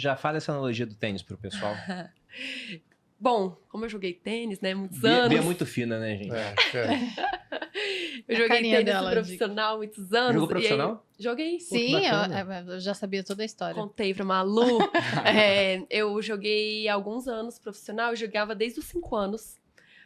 Já fala essa analogia do tênis pro pessoal. Bom, como eu joguei tênis, né, muitos anos. Bia é muito fina, né, gente? Eu joguei tênis profissional muitos anos. Jogou profissional? Joguei. Sim, eu já sabia toda a história. Contei pra Malu. Eu joguei há alguns anos profissional, eu jogava desde os 5 anos.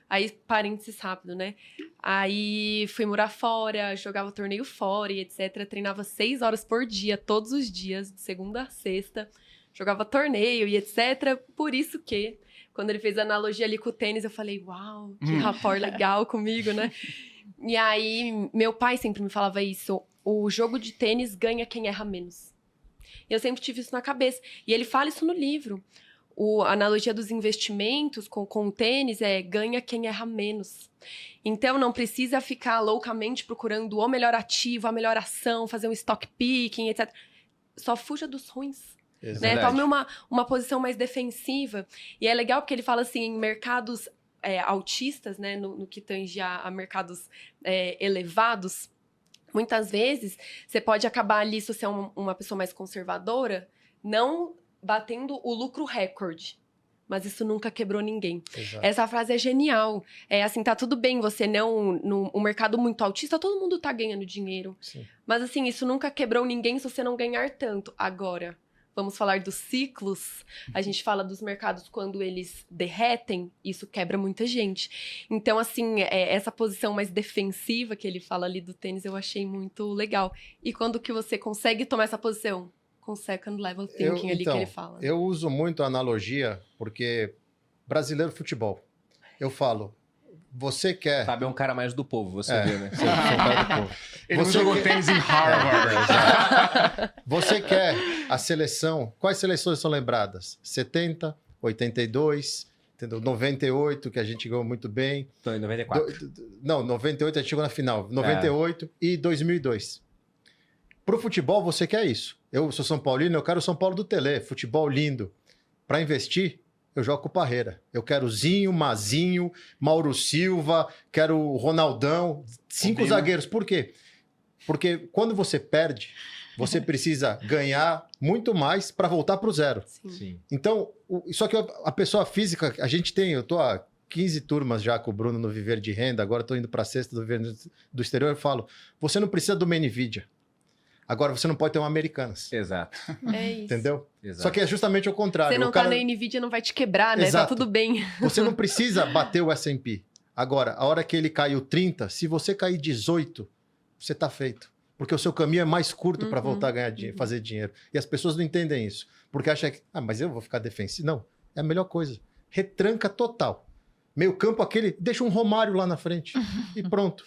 Aí, parênteses rápido, né? Aí fui morar fora, jogava torneio fora e etc. Treinava 6 horas por dia, todos os dias, de segunda a sexta. Jogava torneio e etc. Por isso que, quando ele fez a analogia ali com o tênis, eu falei, uau, que rapport legal comigo, né? E aí, meu pai sempre me falava isso, o jogo de tênis ganha quem erra menos. E eu sempre tive isso na cabeça. E ele fala isso no livro. A analogia dos investimentos com o tênis é ganha quem erra menos. Então, não precisa ficar loucamente procurando o melhor ativo, a melhor ação, fazer um stock picking, etc. Só fuja dos ruins. Né? Tome uma posição mais defensiva. E é legal porque ele fala assim, em mercados altistas, né? no que tange a mercados elevados, muitas vezes você pode acabar ali, se você é uma pessoa mais conservadora, não batendo o lucro recorde. Mas isso nunca quebrou ninguém. Exato. Essa frase é genial. É assim, tá tudo bem você não... No mercado muito altista, todo mundo tá ganhando dinheiro. Sim. Mas assim, isso nunca quebrou ninguém se você não ganhar tanto. Agora, vamos falar dos ciclos. A gente fala dos mercados quando eles derretem, isso quebra muita gente. Então, assim, essa posição mais defensiva que ele fala ali do tênis, eu achei muito legal. E quando que você consegue tomar essa posição? Com second level thinking que ele fala. Eu uso muito a analogia, porque brasileiro futebol. Eu falo, você quer... Fábio é um cara mais do povo, você vê, né? Sou um cara do povo. Ele jogou tênis em Harvard. Você quer a seleção... Quais seleções são lembradas? 70, 82, entendeu? 98, que a gente ganhou muito bem. Então, em 94. Não, 98 a gente chegou na final. 98 e 2002. Pro futebol, você quer isso. Eu sou São Paulino, eu quero o São Paulo do Telê. Futebol lindo. Para investir, eu jogo com o Parreira. Eu quero Zinho, Mazinho, Mauro Silva, quero o Ronaldão. 5 zagueiros. Por quê? Porque quando você perde, você precisa ganhar muito mais para voltar pro zero. Sim. Então, só que a pessoa física, a gente tem... Eu tô há 15 turmas já com o Bruno no Viver de Renda, agora estou indo para a sexta do Viver do Exterior, eu falo, você não precisa do NVIDIA. Agora, você não pode ter uma Americanas. Exato. É isso. Entendeu? Exato. Só que é justamente o contrário. Você não tá na NVIDIA, não vai te quebrar, né? Exato. Tá tudo bem. Você não precisa bater o S&P. Agora, a hora que ele caiu 30, se você cair 18, você tá feito. Porque o seu caminho é mais curto para voltar a ganhar dinheiro, fazer dinheiro. E as pessoas não entendem isso. Porque acham que, mas eu vou ficar defensivo. Não, é a melhor coisa. Retranca total. Meio campo aquele, deixa um Romário lá na frente. E pronto.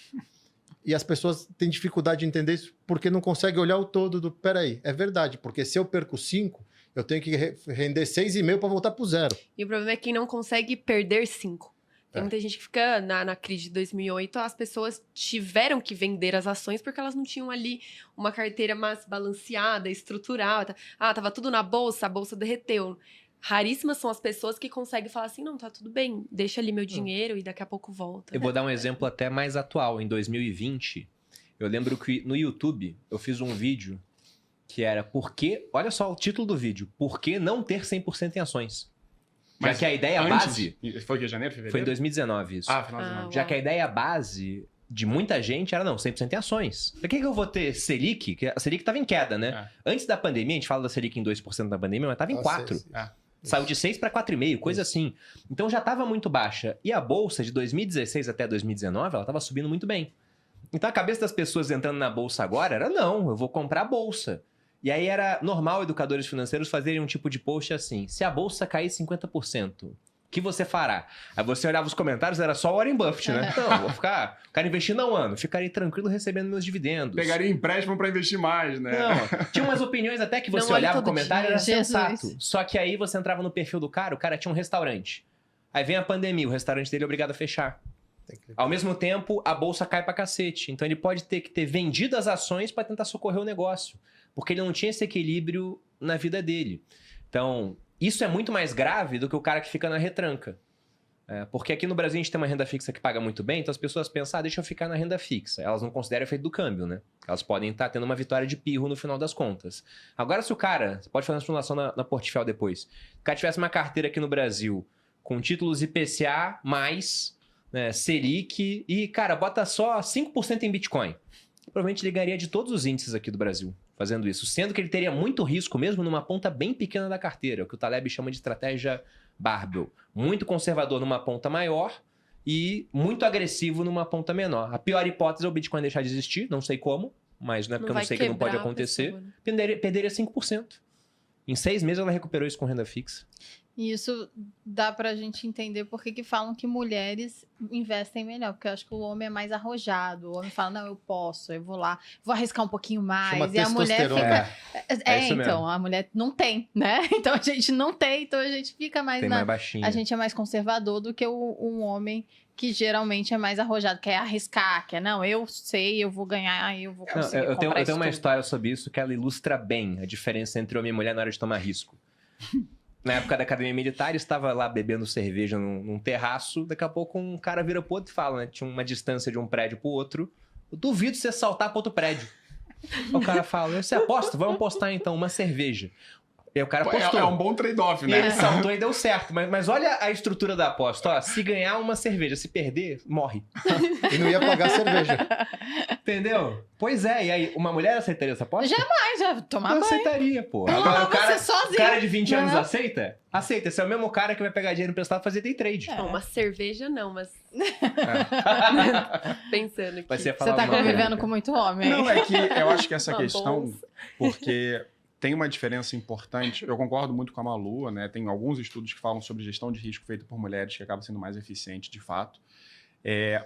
E as pessoas têm dificuldade de entender isso porque não conseguem olhar o todo do... Peraí, é verdade, porque se eu perco 5, eu tenho que render 6,5 para voltar para o zero. E o problema é que não consegue perder 5. Tem muita gente que fica na crise de 2008, as pessoas tiveram que vender as ações porque elas não tinham ali uma carteira mais balanceada, estruturada. Tava tudo na bolsa, a bolsa derreteu. Raríssimas são as pessoas que conseguem falar assim, não, tá tudo bem, deixa ali meu dinheiro e daqui a pouco volta. Eu vou dar um exemplo até mais atual. Em 2020, eu lembro que no YouTube eu fiz um vídeo que era por que... Olha só o título do vídeo. Por que não ter 100% em ações? Já que a ideia base... Foi que janeiro, fevereiro? Foi em 2019 isso. Final de janeiro. Já que a ideia base de muita gente era, não, 100% em ações. Por que eu vou ter Selic? Que a Selic estava em queda, né? Antes da pandemia, a gente fala da Selic em 2% da pandemia, mas estava em 4%. Saiu de 6 para 4,5, coisa assim. Então já estava muito baixa. E a bolsa de 2016 até 2019, ela estava subindo muito bem. Então a cabeça das pessoas entrando na bolsa agora era, não, eu vou comprar a bolsa. E aí era normal educadores financeiros fazerem um tipo de post assim, se a bolsa cair 50%, o que você fará? Aí você olhava os comentários, era só o Warren Buffett, né? Não, vou ficar investindo há um ano, ficarei tranquilo recebendo meus dividendos. Pegaria empréstimo para investir mais, né? Não, tinha umas opiniões até que você olhava o comentário e era sensato. Só que aí você entrava no perfil do cara, o cara tinha um restaurante. Aí vem a pandemia, o restaurante dele é obrigado a fechar. Ao mesmo tempo, a bolsa cai pra cacete. Então ele pode ter que ter vendido as ações para tentar socorrer o negócio. Porque ele não tinha esse equilíbrio na vida dele. Então, isso é muito mais grave do que o cara que fica na retranca. Porque aqui no Brasil a gente tem uma renda fixa que paga muito bem, então as pessoas pensam, deixa eu ficar na renda fixa. Elas não consideram o efeito do câmbio, né? Elas podem estar tendo uma vitória de pirro no final das contas. Agora, se o cara, você pode fazer uma simulação na Portfel depois, se o cara tivesse uma carteira aqui no Brasil com títulos IPCA mais, né, Selic e, cara, bota só 5% em Bitcoin. Provavelmente ele ganharia de todos os índices aqui do Brasil fazendo isso. Sendo que ele teria muito risco mesmo numa ponta bem pequena da carteira, o que o Taleb chama de estratégia barbell. Muito conservador numa ponta maior e muito agressivo numa ponta menor. A pior hipótese é o Bitcoin deixar de existir, não sei como, mas não é porque eu não sei que não pode acontecer. Perderia 5%. Em 6 meses ela recuperou isso com renda fixa. E isso dá pra gente entender por que falam que mulheres investem melhor. Porque eu acho que o homem é mais arrojado. O homem fala, não, eu posso, eu vou lá, vou arriscar um pouquinho mais. Chama e a mulher fica... então, mesmo. A mulher não tem, né? Então a gente não tem, então a gente fica mais... mais baixinho. A gente é mais conservador do que um homem que geralmente é mais arrojado, quer arriscar, quer, não, eu sei, eu vou ganhar, eu vou conseguir eu tenho uma tudo. história sobre isso que ela ilustra bem a diferença entre homem e mulher na hora de tomar risco. Na época da academia militar, eu estava lá bebendo cerveja num terraço, daqui a pouco um cara vira pro outro e fala, né? Tinha uma distância de um prédio pro outro. Eu duvido você saltar pro outro prédio. O cara fala, você aposta? Vamos apostar então, uma cerveja. E o cara apostou. É um bom trade-off, né? E ele saltou e deu certo. Mas olha a estrutura da aposta. Ó, se ganhar uma cerveja, se perder, morre. E não ia pagar cerveja. Entendeu? Pois é. E aí, uma mulher aceitaria essa aposta? Jamais, já tomar Não banho. aceitaria, pô. Não, Agora, você sozinho. o cara de 20 anos Não. aceita? Aceita. Esse é o mesmo cara que vai pegar dinheiro emprestado e fazer day trade. Não, uma cerveja não, mas pensando aqui. Vai ser Você tá mal, convivendo né? com muito homem. Não, é que eu acho que essa Uma questão, bolsa. porque tem uma diferença importante. Eu concordo muito com a Malu, né? Tem alguns estudos que falam sobre gestão de risco feita por mulheres que acaba sendo mais eficiente, de fato.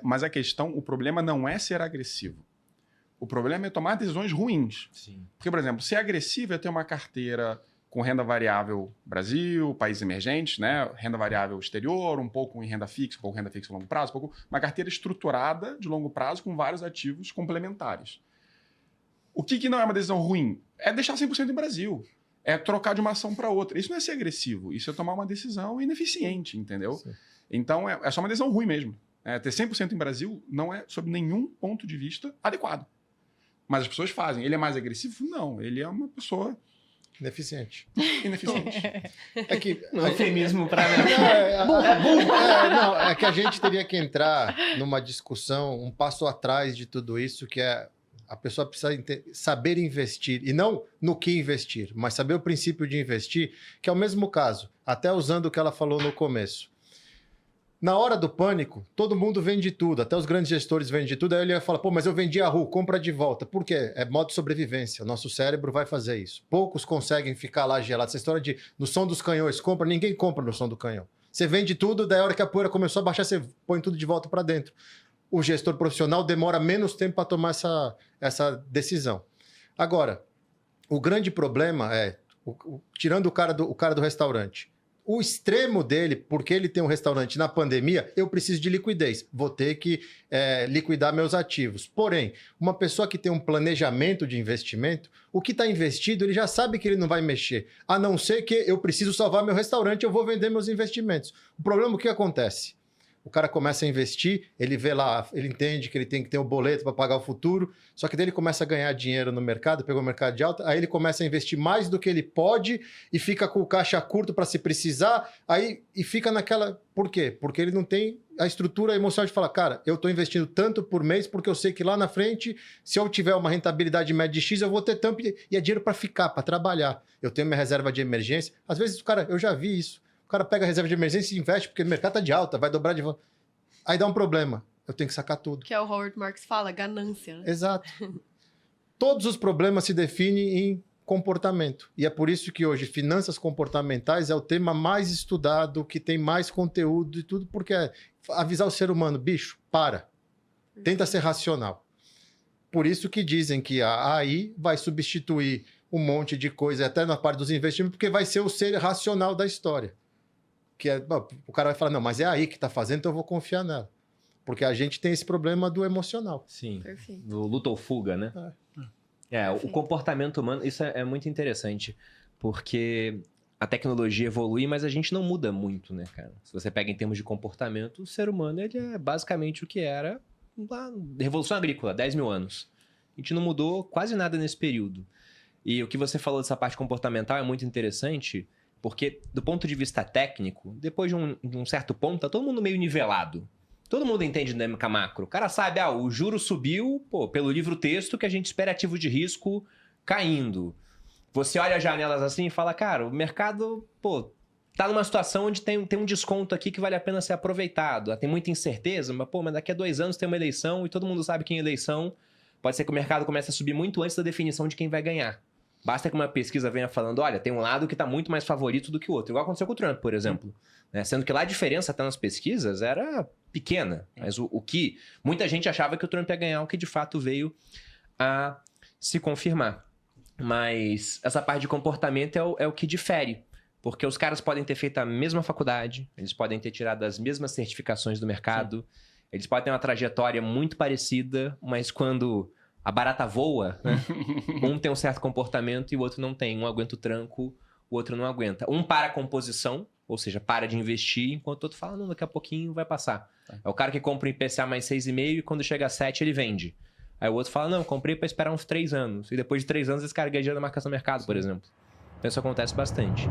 Mas a questão, o problema não é ser agressivo. O problema é tomar decisões ruins. Sim. Porque, por exemplo, ser agressivo é ter uma carteira com renda variável Brasil, países emergentes, né? Renda variável exterior, um pouco em renda fixa, um pouco renda fixa a longo prazo, um pouco, uma carteira estruturada de longo prazo com vários ativos complementares. O que não é uma decisão ruim? É deixar 100% em Brasil. É trocar de uma ação para outra. Isso não é ser agressivo. Isso é tomar uma decisão ineficiente, entendeu? Sim. Então, é só uma decisão ruim mesmo. Ter 100% em Brasil não é, sob nenhum ponto de vista, adequado. Mas as pessoas fazem. Ele é mais agressivo? Não. Ele é uma pessoa Ineficiente. ineficiente. É que... Eufemismo pra... É que a gente teria que entrar numa discussão um passo atrás de tudo isso, que é a pessoa precisa saber investir, e não no que investir, mas saber o princípio de investir, que é o mesmo caso, até usando o que ela falou no começo. Na hora do pânico, todo mundo vende tudo, até os grandes gestores vendem tudo, aí ele ia falar, pô, mas eu vendi a RU, compra de volta. Por quê? É modo de sobrevivência, o nosso cérebro vai fazer isso. Poucos conseguem ficar lá gelados. Essa história de no som dos canhões, compra, ninguém compra no som do canhão. Você vende tudo, daí a hora que a poeira começou a baixar, você põe tudo de volta para dentro. O gestor profissional demora menos tempo para tomar essa decisão. Agora, o grande problema é, tirando o cara do restaurante, o extremo dele, porque ele tem um restaurante na pandemia, eu preciso de liquidez. Vou ter que liquidar meus ativos. Porém, uma pessoa que tem um planejamento de investimento, o que está investido, ele já sabe que ele não vai mexer. A não ser que eu preciso salvar meu restaurante, eu vou vender meus investimentos. O problema, o que acontece? O cara começa a investir, ele vê lá, ele entende que ele tem que ter um boleto para pagar o futuro, só que daí ele começa a ganhar dinheiro no mercado, pegou o mercado de alta, aí ele começa a investir mais do que ele pode e fica com o caixa curto para se precisar, e fica naquela... Por quê? Porque ele não tem a estrutura emocional de falar, cara, eu estou investindo tanto por mês porque eu sei que lá na frente, se eu tiver uma rentabilidade média de X, eu vou ter tanto, e é dinheiro para ficar, para trabalhar. Eu tenho minha reserva de emergência. Às vezes, cara, eu já vi isso. O cara pega a reserva de emergência e investe, porque o mercado está de alta, vai dobrar de volta. Aí dá um problema. Eu tenho que sacar tudo. Que é o Howard Marks fala, ganância, né? Exato. Todos os problemas se definem em comportamento. E é por isso que hoje finanças comportamentais é o tema mais estudado, que tem mais conteúdo e tudo, porque é avisar o ser humano, bicho, para. Tenta ser racional. Por isso que dizem que a AI vai substituir um monte de coisa, até na parte dos investimentos, porque vai ser o ser racional da história. O cara vai falar, não, mas é aí que está fazendo, então eu vou confiar nela. Porque a gente tem esse problema do emocional. Sim. Perfeito. Do luta ou fuga, né? O comportamento humano, isso é muito interessante, porque a tecnologia evolui, mas a gente não muda muito, né, cara? Se você pega em termos de comportamento, o ser humano ele é basicamente o que era na Revolução Agrícola, 10 mil anos. A gente não mudou quase nada nesse período. E o que você falou dessa parte comportamental é muito interessante, porque do ponto de vista técnico, depois de um certo ponto, tá todo mundo meio nivelado. Todo mundo entende dinâmica macro. O cara sabe, o juro subiu, pelo livro-texto que a gente espera ativo de risco caindo. Você olha as janelas assim e fala, cara, o mercado, tá numa situação onde tem um desconto aqui que vale a pena ser aproveitado. Tem muita incerteza, mas daqui a 2 anos tem uma eleição e todo mundo sabe que em eleição pode ser que o mercado comece a subir muito antes da definição de quem vai ganhar. Basta que uma pesquisa venha falando, olha, tem um lado que está muito mais favorito do que o outro. Igual aconteceu com o Trump, por exemplo. Sendo que lá a diferença até nas pesquisas era pequena. Mas o que muita gente achava que o Trump ia ganhar, o que de fato veio a se confirmar. Mas essa parte de comportamento é o que difere. Porque os caras podem ter feito a mesma faculdade, eles podem ter tirado as mesmas certificações do mercado, eles podem ter uma trajetória muito parecida, mas quando a barata voa, né? Um tem um certo comportamento e o outro não tem. Um aguenta o tranco, o outro não aguenta. Um para a composição, ou seja, para de investir, enquanto o outro fala, não, daqui a pouquinho vai passar. É o cara que compra um IPCA mais 6,5 e quando chega a 7 ele vende. Aí o outro fala, não, comprei para esperar uns 3 anos. E depois de 3 anos esse cara ganha dinheiro na marcação do mercado, por exemplo. Então isso acontece bastante.